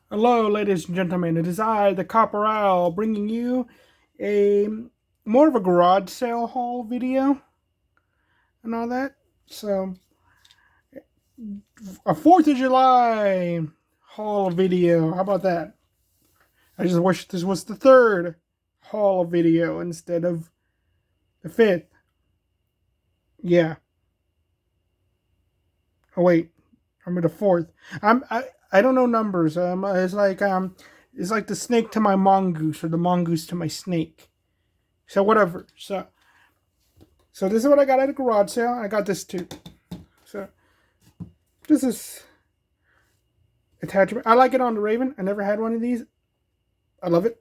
Hello, ladies and gentlemen. It is I, the Copper Owl, bringing you a more of a garage sale haul video and all that. So, a 4th of July haul video. How about that? I just wish this was the third haul video instead of the fifth. Yeah. Oh wait, I'm at the fourth. I don't know numbers. It's like the snake to my mongoose or the mongoose to my snake. So whatever. So this is what I got at a garage sale. I got this too. So this is attachment. I like it on the Raven. I never had one of these. I love it.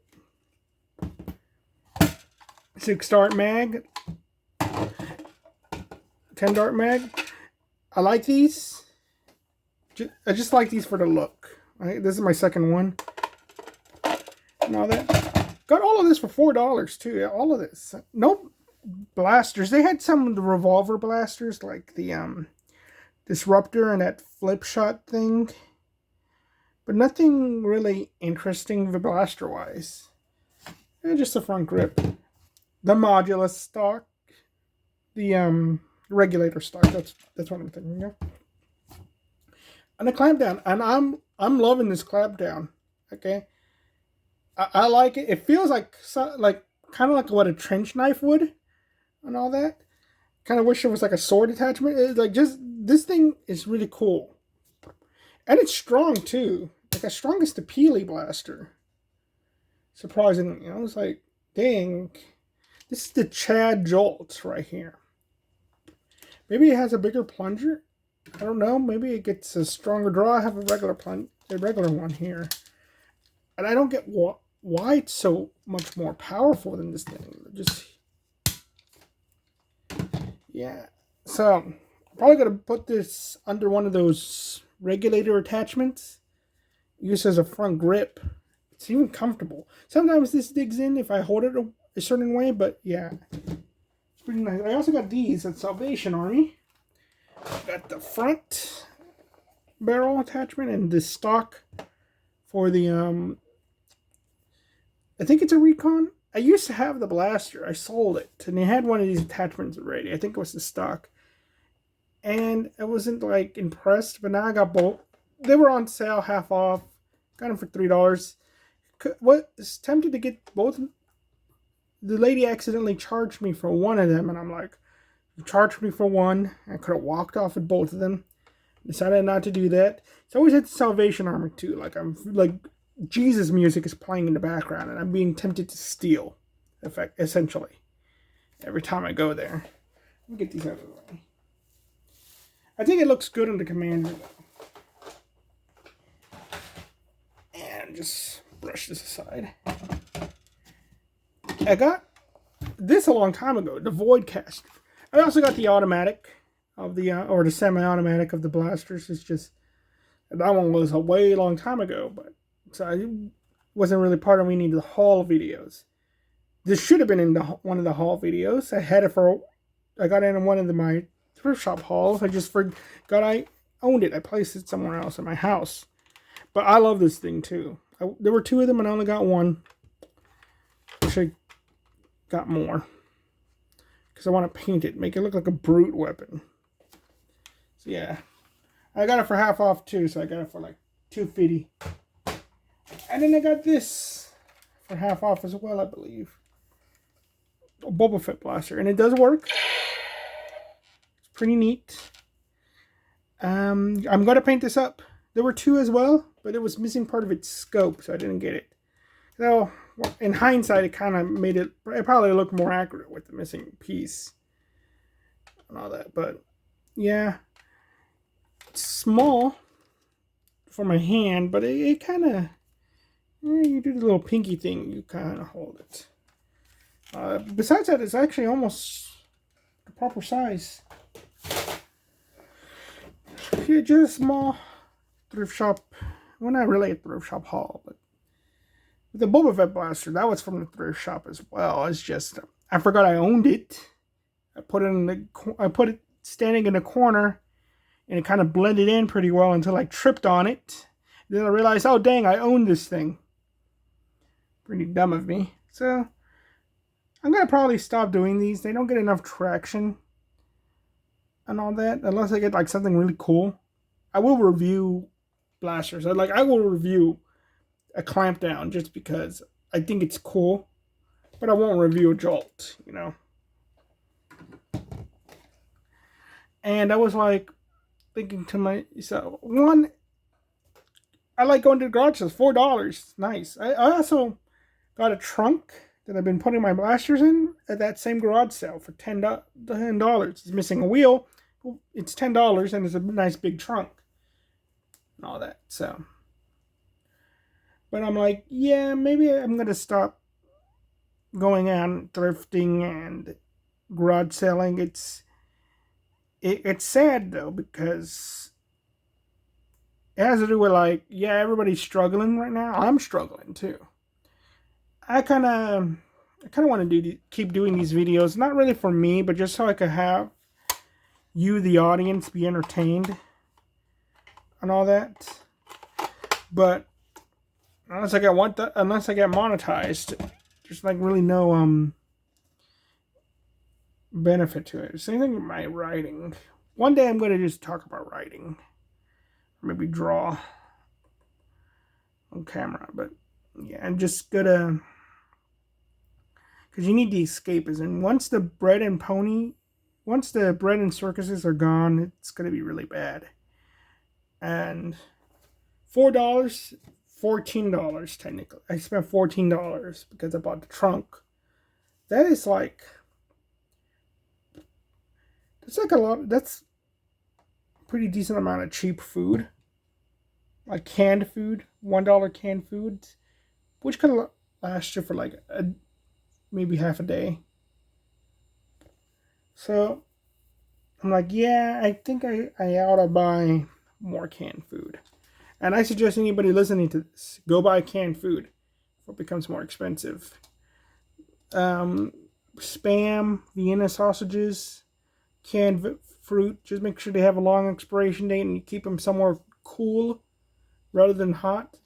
6-dart mag. 10-dart mag. I like these. I just like these for the look. Right? This is my second one. And all that. Got all of this for $4 too. Yeah, all of this. Nope. Blasters. They had some of the revolver blasters, like the disruptor and that flip shot thing, but nothing really interesting blaster wise. Just the front grip, the modulus stock, the regulator stock. That's what I'm thinking of. And the clamp down, and I'm loving this clamp down. Okay, I like it. It feels like kind of like what a trench knife would, and all that. Kind of wish it was like a sword attachment. It's like just this thing is really cool, and it's strong too. Like as strong as the Peely blaster. Surprisingly, it's like, dang, this is the Chad Jolt right here. Maybe it has a bigger plunger. I don't know. Maybe it gets a stronger draw. I have a regular one here, and I don't get why it's so much more powerful than this thing. Just yeah. So I'm probably gonna put this under one of those regulator attachments. Use as a front grip. It's even comfortable. Sometimes this digs in if I hold it a certain way, but yeah, it's pretty nice. I also got these at Salvation Army. Got the front barrel attachment and the stock for the I think it's a Recon. I used to have the blaster. I sold it, and they had one of these attachments already. I think it was the stock, and I wasn't like impressed. But now I got both. They were on sale, half off. Got them for $3. Was tempted to get both. The lady accidentally charged me for one of them, and I'm like, you charged me for one. I could have walked off with both of them. Decided not to do that. It's always at the Salvation Army too. Like I'm like Jesus music is playing in the background, and I'm being tempted to steal. Essentially, every time I go there. Let me get these out of the way. I think it looks good on the Commander though. And just brush this aside. I got this a long time ago, the Voidcaster. I also got the automatic of the, or the semi-automatic of the blasters. It's just, that one was a way long time ago, but so I wasn't really part of any of the haul videos. This should have been in one of the haul videos. I got it in one of my thrift shop hauls. I just forgot I owned it. I placed it somewhere else in my house. But I love this thing too. There were two of them and I only got one. Wish I got more. Because I want to paint it. Make it look like a brute weapon. So yeah. I got it for half off too. So I got it for like $2.50. And then I got this for half off as well, I believe. A Boba Fett blaster. And it does work. It's pretty neat. I'm going to paint this up. There were two as well, but it was missing part of its scope, so I didn't get it. So, in hindsight, it kind of made it probably look more accurate with the missing piece and all that. But, yeah, it's small for my hand, but it kind of, you do the little pinky thing, you kind of hold it. Besides that, it's actually almost the proper size. Yeah, just small thrift shop. Well, not really a thrift shop haul, but the Boba Fett blaster, that was from the thrift shop as well. It's just, I forgot I owned it. I put it standing in the corner, and it kind of blended in pretty well until I tripped on it. Then I realized, oh dang, I own this thing. Pretty dumb of me. So I'm gonna probably stop doing these. They don't get enough traction and all that unless I get like something really cool. I will review blasters. I will review a clamp down just because I think it's cool, but I won't review a jolt, you know. And I was like thinking to myself, one, I like going to the garage sales. $4, nice. I also got a trunk that I've been putting my blasters in at that same garage sale for $10. It's missing a wheel. It's $10 and it's a nice big trunk and all that. So, but I'm like, yeah, maybe I'm gonna stop going on thrifting and garage selling. It's sad though, because it has to do with like, yeah, everybody's struggling right now. I'm struggling too. I kind of want to keep doing these videos, not really for me, but just so I could have you, the audience, be entertained and all that. But unless I get monetized, there's like really no benefit to it. Same thing with my writing. One day I'm going to just talk about writing, or maybe draw on camera. But yeah, I'm just gonna, because you need the escapism. Once the bread and circuses are gone, it's gonna be really bad. And $4, $14 technically. I spent $14 because I bought the trunk. That is like, that's like a lot. That's a pretty decent amount of cheap food, like canned food, $1 canned food, which could last you for like maybe half a day. So I'm like, yeah, I think I ought to buy more canned food. And I suggest anybody listening to this, go buy canned food before it becomes more expensive. Spam, Vienna sausages, canned fruit, just make sure they have a long expiration date and you keep them somewhere cool rather than hot.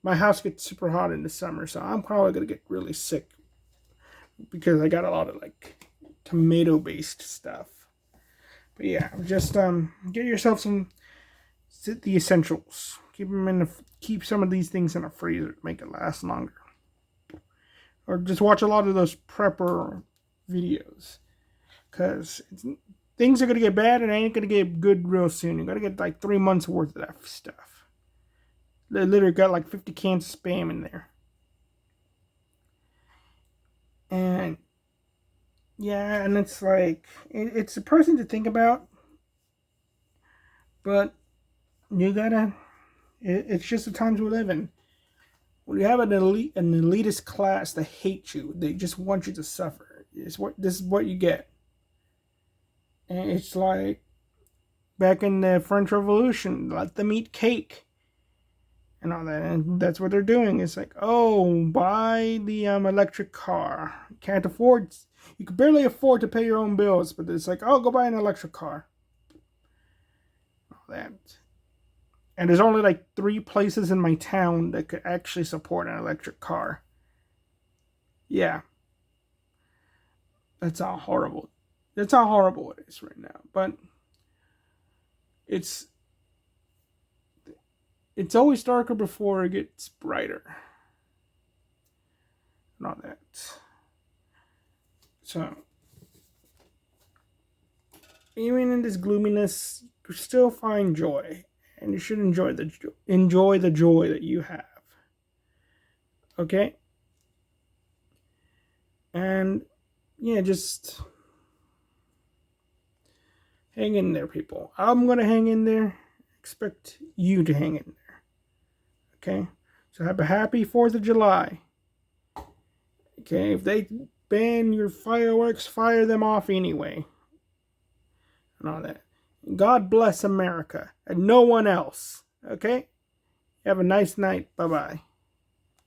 My house gets super hot in the summer, so I'm probably going to get really sick because I got a lot of like tomato-based stuff. But yeah, just get yourself the essentials. Keep some of these things in a freezer to make it last longer. Or just watch a lot of those prepper videos, because things are gonna get bad and ain't gonna get good real soon. You're gonna get like 3 months worth of that stuff. They literally got like 50 cans of Spam in there. And yeah, and it's like, it's depressing to think about, but you gotta, it's just the times we live in. When you have an elitist class that hate you, they just want you to suffer. This is what you get. And it's like back in the French Revolution, let them eat cake and all that, and that's what they're doing. It's like, oh, buy the electric car. You can barely afford to pay your own bills, but it's like, oh, go buy an electric car. All that. And there's only like 3 places in my town that could actually support an electric car. Yeah. That's how horrible it is right now. But it's always darker before it gets brighter. And all that. So, even in this gloominess, you still find joy. And you should enjoy the joy that you have. Okay? And yeah, just hang in there, people. I'm going to hang in there. Expect you to hang in there. Okay? So have a happy 4th of July. Okay? If they ban your fireworks, fire them off anyway. And all that. God bless America and no one else. Okay? Have a nice night. Bye-bye.